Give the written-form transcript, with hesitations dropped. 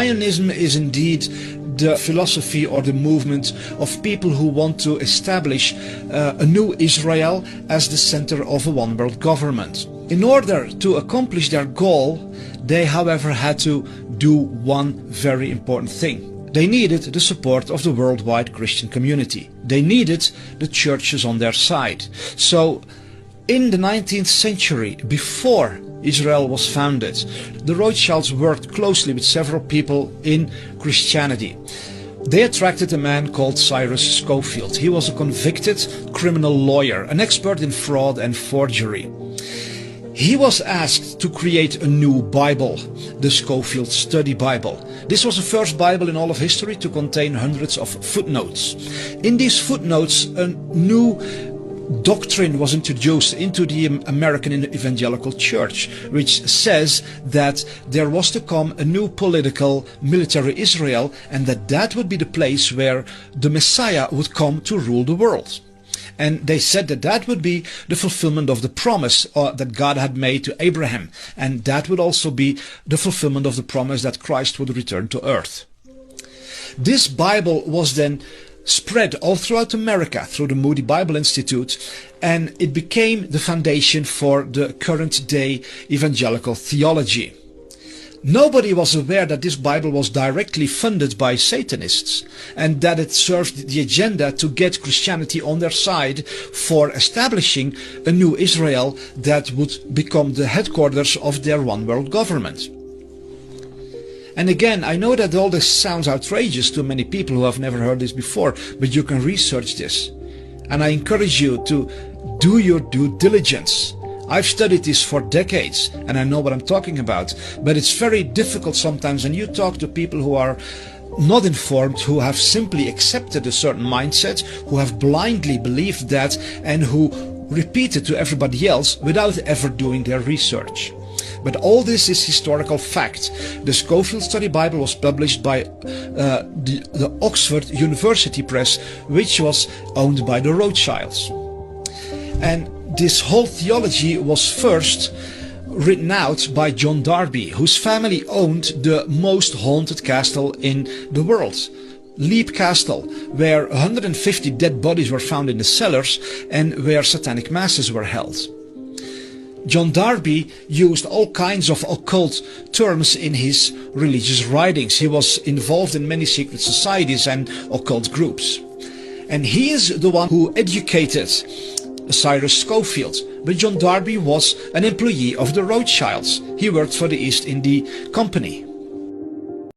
Zionism is indeed the philosophy or the movement of people who want to establish a new Israel as the center of a one-world government. In order to accomplish their goal, they, however, had to do one very important thing. They needed the support of the worldwide Christian community. They needed the churches on their side. So, in the 19th century, before Israel was founded, the Rothschilds worked closely with several people in Christianity. They attracted a man called Cyrus Scofield. He was a convicted criminal lawyer, an expert in fraud and forgery. He was asked to create a new Bible, the Scofield Study Bible. This was the first Bible in all of history to contain hundreds of footnotes. In these footnotes, a new doctrine was introduced into the American Evangelical Church, which says that there was to come a new political military Israel, and that would be the place where the Messiah would come to rule the world. And they said that would be the fulfillment of the promise that God had made to Abraham, and that would also be the fulfillment of the promise that Christ would return to earth. This Bible was then spread all throughout America through the Moody Bible Institute, and it became the foundation for the current day evangelical theology. Nobody was aware that this Bible was directly funded by Satanists, and that it served the agenda to get Christianity on their side for establishing a new Israel that would become the headquarters of their one-world government. And again, I know that all this sounds outrageous to many people who have never heard this before, but you can research this. And I encourage you to do your due diligence. I've studied this for decades, and I know what I'm talking about, but it's very difficult sometimes when you talk to people who are not informed, who have simply accepted a certain mindset, who have blindly believed that, and who repeat it to everybody else without ever doing their research. But all this is historical fact. The Scofield Study Bible was published by the Oxford University Press, which was owned by the Rothschilds. And this whole theology was first written out by John Darby, whose family owned the most haunted castle in the world, Leap Castle, where 150 dead bodies were found in the cellars and where satanic masses were held. John Darby used all kinds of occult terms in his religious writings. He was involved in many secret societies and occult groups. And he is the one who educated Cyrus Scofield. But John Darby was an employee of the Rothschilds. He worked for the East India Company.